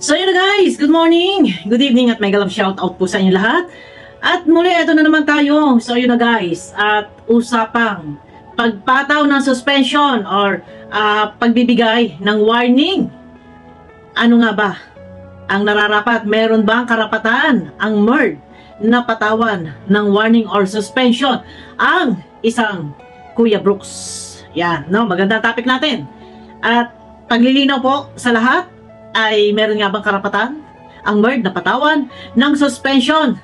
So yun na guys, good morning, good evening at mega love shout out po sa inyo lahat. At muli, ito na naman tayo. So yun na guys, at usapang pagpataw ng suspension or pagbibigay ng warning. Ano nga ba ang nararapat? Meron ba ang karapatan ang MERD na patawan ng warning or suspension ang isang Kuya Brooks? Yan, no? Magandang topic natin. At paglilinaw po sa lahat, ay meron nga bang karapatan ang MERD na patawan ng suspension?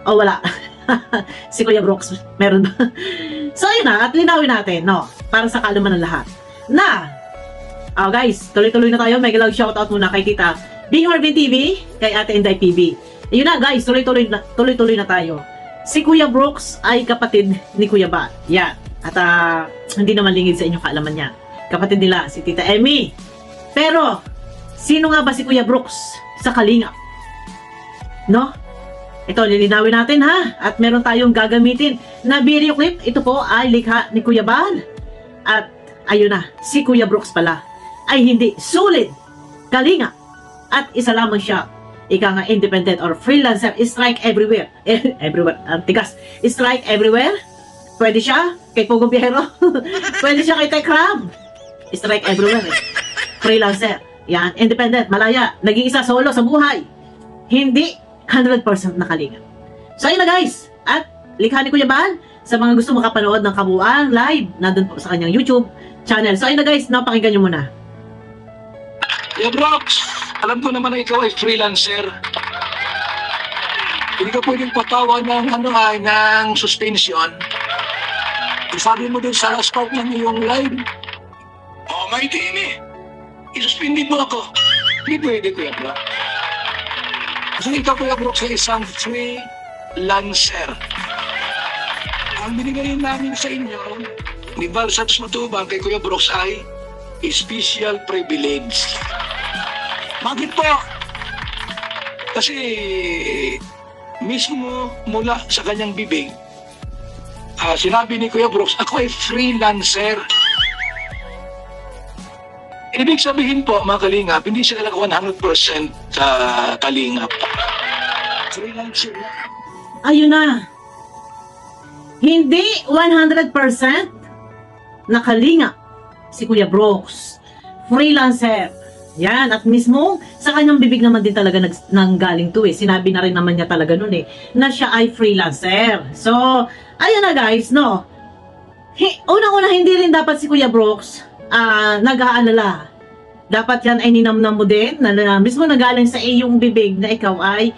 O wala? Si Kuya Brooks, meron ba? So yun na, at linawin natin, no? Para sa kaalaman ng lahat. Na, guys, tuloy-tuloy na tayo. Mega love shoutout muna kay Tita Bing Marvin TV, kay Ate Inday PB. Yun na guys, tuloy-tuloy na tayo. Si Kuya Brooks ay kapatid ni Kuya Bat. Yan. At hindi naman lingid sa inyong kaalaman niya. Kapatid nila, si Tita Emmy. Pero, sino nga ba si Kuya Brooks sa Kalingap? No? Ito, lilinawin natin ha. At meron tayong gagamitin na video clip. Ito po ay likha ni Kuya Bal. At ayun na, si Kuya Brooks pala ay hindi sulit Kalingap. At isa lamang siya, ika nga independent or freelancer, strike everywhere. Everywhere, tigas. Strike everywhere. Pwede siya kay Pugong Piero. Pwede siya kay Tekram. Strike everywhere. Freelancer. Yan, independent, malaya, nag-iisa solo sa buhay. Hindi 100% nakalinga. So ayun na guys, at likha ni Kuya Bal sa mga gusto makapanood ng kabuuan live, nandun po sa kanyang YouTube channel. So ayun na guys, napakinggan nyo muna. Kuya Brooks, alam ko naman na ikaw ay freelancer. Hindi ka pwedeng patawan ng suspension. Sabi mo din sa last part ng iyong live, may team eh. Isuspindi mo ako. Hindi pwede, Kuya Brooks. Kasi ikaw, Kuya Brooks, ay isang freelancer. Ang binigay namin sa inyo, ni Balsats Matubang kay Kuya Brooks ay special privilege. Bakit po? Kasi mismo mula sa kanyang bibig, sinabi ni Kuya Brooks, ako ay freelancer. Ibig sabihin po, mga kalingap, hindi sila 100% kalingap. Freelancer. Ayun na. Hindi 100% na kalingap si Kuya Brooks. Freelancer. Yan. At mismo, sa kanyang bibig naman din talaga nanggaling to eh. Sinabi na rin naman niya talaga nun eh, na siya ay freelancer. So, ayun na guys, no? Unang-una, hindi rin dapat si Kuya Brooks nag-aalala. Dapat yan ay ninamnam mo din na mismo nagaling sa iyong bibig na ikaw ay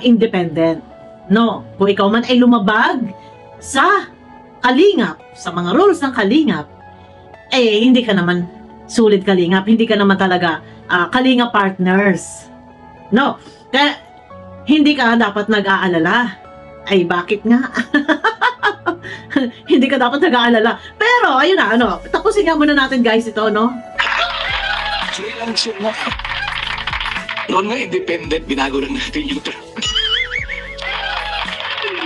independent. No? Kung ikaw man ay lumabag sa kalingap, sa mga rules ng kalingap, hindi ka naman sulit kalingap. Hindi ka naman talaga kalingap partners. No? Kaya hindi ka dapat nag-aalala. Ay, bakit nga? Hindi ka dapat nag-aalala. Pero, ayun na, tapusin nga muna natin guys ito, no? Freelancer na. Noon nga independent, binago lang natin yung term.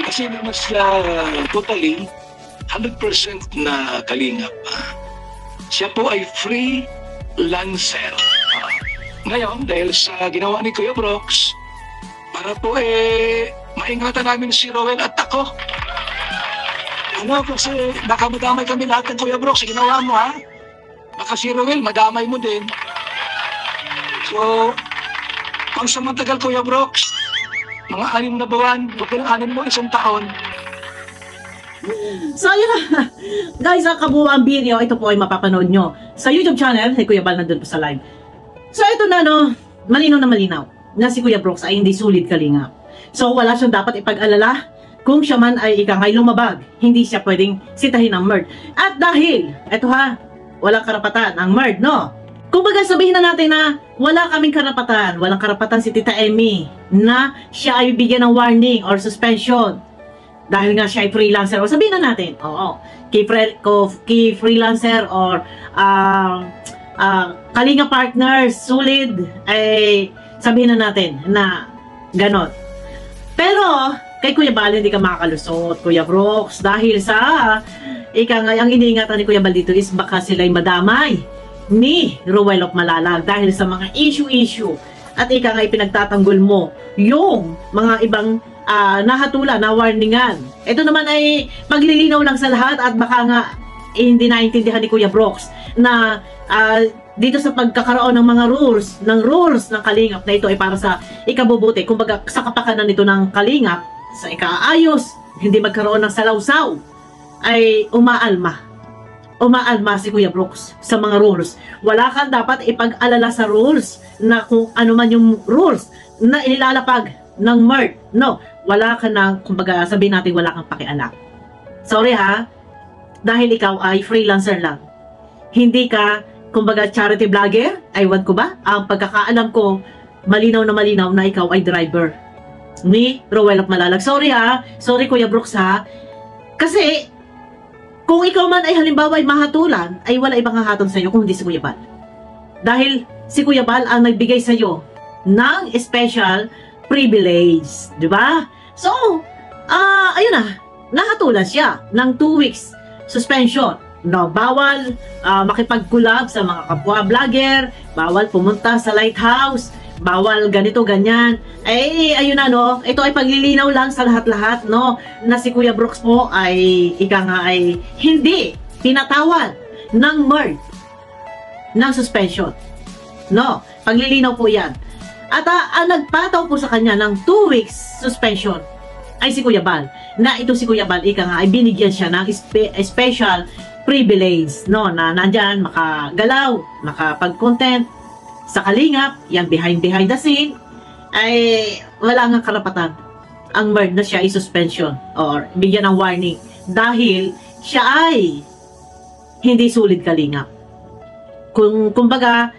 Kasi mas totally 100% na kalingap. Siya po ay freelancer. Ngayon, dahil sa ginawa ni Kuya Brooks, para po maingatan namin si Rowell at ako. Kasi baka madamay kami lahat ng Kuya Brooks, ginawa mo ha? Baka si Rowell, madamay mo din. So, pang samantagal Kuya Brooks, mga 6 na buwan, huwag ka ng 6 mo, 1 taon. So, yun na. Guys, ang kabuuan video, ito po ay mapapanood nyo sa YouTube channel, si Kuya Bal nandun po sa live. So, ito na, malinaw na malinaw na si Kuya Brooks ay hindi sulit kalingap. So, wala siyang dapat ipag-alala kung siya man ay ikangay lumabag. Hindi siya pwedeng sitahin ng MERD. At dahil, eto ha, walang karapatan ang MERD, no? Kung baga sabihin na natin na wala kaming karapatan, walang karapatan si Tita Emmy na siya ay bigyan ng warning or suspension dahil nga siya ay freelancer. O sabihin na natin, kay freelancer or kalinga partners, solid, ay sabihin na natin na ganon. Pero, kay Kuya Bal, hindi ka makakalusot, Kuya Brooks, dahil sa ang iniingatan ni Kuya Bal dito is baka sila'y madamay ni Rowell of Malalag dahil sa mga issue at ika nga ipinagtatanggol mo yung mga ibang nahatulan, na warningan. Ito naman ay paglilinaw lang sa lahat at baka nga hindi naintindihan ni Kuya Brooks na dito sa pagkakaroon ng mga rules ng Kalingap na ito ay para sa ikabubuti. Kumbaga sa kapakanan nito ng Kalingap, sa ikaayos, hindi magkaroon ng salawsaw, ay umaalma si Kuya Brooks sa mga rules. Wala kang dapat ipag-alala sa rules na kung ano man yung rules na inilalapag ng MERD. No, wala ka na, kumbaga sabihin natin wala kang pakialam. Sorry ha, dahil ikaw ay freelancer lang. Hindi ka, kumbaga charity vlogger, aywan ko ba? Ang pagkakaalam ko, malinaw na ikaw ay driver ni Rowell of Malalag. Sorry ha, sorry Kuya Brooks ha. Kasi, kung ikaw man ay halimbawa ay mahatulan, ay wala ibang hahatol sa iyo kung hindi si Kuya Bal. Dahil si Kuya Bal ang nagbigay sa iyo ng special privilege, di ba? So, ayun na, nahatulan siya ng 2 weeks suspension. No, bawal makipag-collab sa mga kapwa vlogger, bawal pumunta sa lighthouse, bawal ganito, ganyan. Ayun na, no, ito ay paglilinaw lang sa lahat-lahat, no, na si Kuya Brooks po ay, ika nga ay, hindi pinatawad ng MERD ng suspension. No, paglilinaw po yan. At ang nagpataw po sa kanya ng 2 weeks suspension ay si Kuya Bal. Na ito si Kuya Bal, ika nga, ay binigyan siya ng special privilege, no, na nandyan, makagalaw, makapag-content sa Kalingap, yan behind the scene, ay wala nga karapatan ang MERD na siya ay suspension or bigyan ng warning dahil siya ay hindi sulit Kalingap. Kumbaga,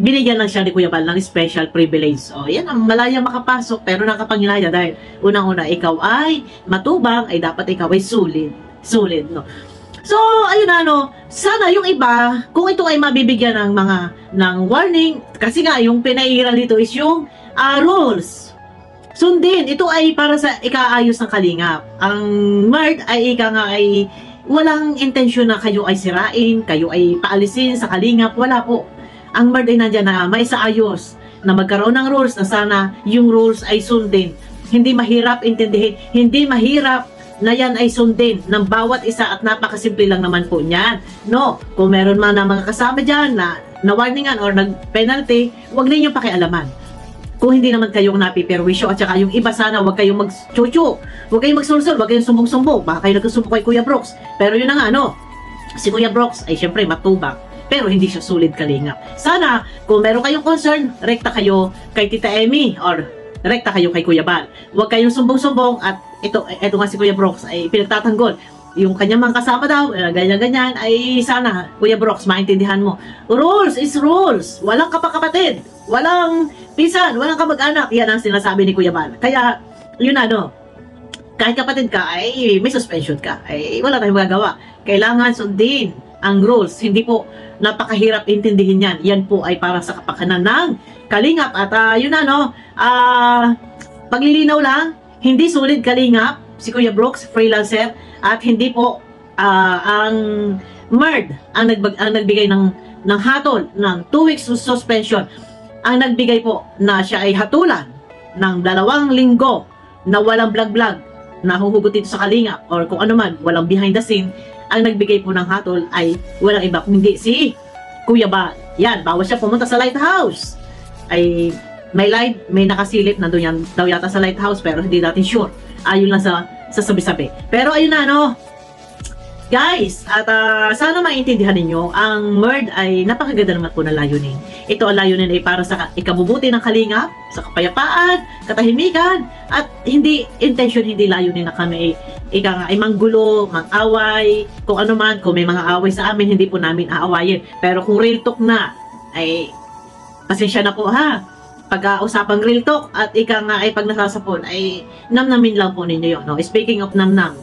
binigyan lang siya ni Kuya Bal ng special privilege. O, yan, malaya makapasok pero nakapanginaya dahil unang-una ikaw ay matubang, ay dapat ikaw ay sulit, no. So, ayun na, no, sana yung iba, kung ito ay mabibigyan ng warning, kasi nga, yung pinairal dito is yung rules. Sundin, ito ay para sa ikaayos ng Kalingap. Ang MERD ay ika nga ay walang intensyon na kayo ay sirain, kayo ay paalisin sa Kalingap, wala po. Ang MERD ay nandyan na maisaayos, na magkaroon ng rules na sana yung rules ay sundin. Hindi mahirap intindihin, hindi mahirap na yan ay sundin ng bawat isa at napakasimple lang naman po niyan. No, kung meron man na mga kasama dyan na warningan or nag-penalty, huwag ninyong pakialaman. Kung hindi naman kayong napiperwisyo at saka yung iba sana, huwag kayong mag-chuchu, huwag kayong magsulsul, huwag kayong sumbong-sumbong. Baka kayo nagsumbong kay Kuya Brooks. Pero yun na nga, no, si Kuya Brooks ay syempre matubang, pero hindi siya sulit Kalingap. Sana, kung meron kayong concern, rekta kayo kay Tita Emmy or rekta kayo kay Kuya Bal. Huwag kayong sumbong-sumbong at ito nga si Kuya Brooks ay pinagtatanggol. Yung kanyang mga kasama daw, ganyan-ganyan, ay sana, Kuya Brooks, maintindihan mo. Rules is rules. Walang kapakapatid. Walang pinsan. Walang kamag-anak. Yan ang sinasabi ni Kuya Bal. Kaya, yun na, no, kahit kapatid ka, ay may suspension ka. Ay wala tayong magagawa. Kailangan sundin ang rules. Hindi po napakahirap intindihin yan. Yan po ay para sa kapakanan ng Kalingap. At yun na, no, paglilinaw lang, hindi sulit Kalingap, si Kuya Brooks, freelancer, at hindi po ang MERD ang nagbigay ng hatol ng 2 weeks suspension. Ang nagbigay po na siya ay hatulan ng 2 linggo na walang vlog-vlog na huhugot dito sa Kalingap or kung ano man, walang behind the scene. Ang nagbigay po ng hatol ay walang iba kundi si Kuya Bal. Yan, bawal siya pumunta sa lighthouse. Ay may live, may nakasilip, nandun yan daw yata sa lighthouse, pero hindi natin sure. Ayun lang sa sabi-sabi. Pero ayun na, no, guys, at sana maintindihan ninyo, ang MERD ay napakaganda naman po na layunin. Ito ang layunin ay para sa ikabubuti ng Kalingap, sa kapayapaan, katahimikan, at hindi intention, hindi layunin na kami ay manggulo, mang-away, kung ano man, kung may mga away sa amin, hindi po namin aawayin. Pero kung real talk na, ay pasensya na po ha. Pag-usapang real talk at ika nga ay pag nasasapon ay namnamin lang po ninyo yun, no? Speaking of namnam,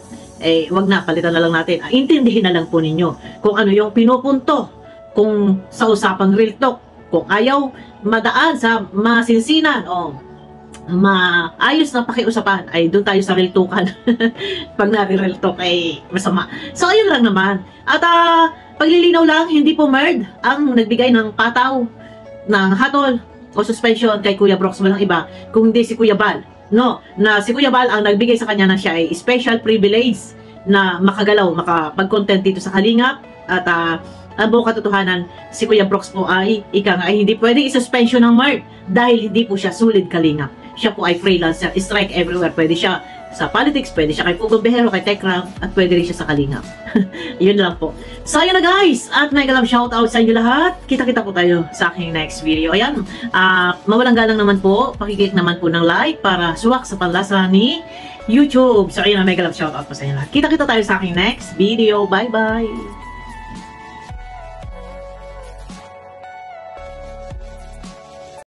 wag na, palitan na lang natin. Intindihin na lang po ninyo kung ano yung pinupunto kung sa usapang real talk. Kung ayaw madaan sa masinsinan o maayos na pakiusapan, ay doon tayo sa real talkan. Pag nare-real talk ay masama. So ayun lang naman. At paglilinaw lang, hindi po MERD ang nagbigay ng pataw ng hatol o suspension kay Kuya Brox, walang iba kung hindi si Kuya Bal. No, na si Kuya Bal ang nagbigay sa kanya na siya ay special privilege na makagalaw, makapag-content dito sa Kalingap. At ang buong katotohanan, si Kuya Brox po ay ay hindi pwede i-suspension ng Mark dahil hindi po siya solid Kalingap. Siya po ay freelancer, strike everywhere. Pwede siya sa politics, pwede siya kay Pugong Behero, kay Tekram, at pwede rin siya sa Kalingap. Yun lang po. So, yun na guys. At may galang shoutout sa inyo lahat. Kita-kita po tayo sa aking next video. Ayan, mawalang galang naman po. Pakiklik naman po ng like para suwak sa panlasa ni YouTube. So, ayun na, may galang shoutout po sa inyo lahat. Kita-kita tayo sa aking next video. Bye-bye!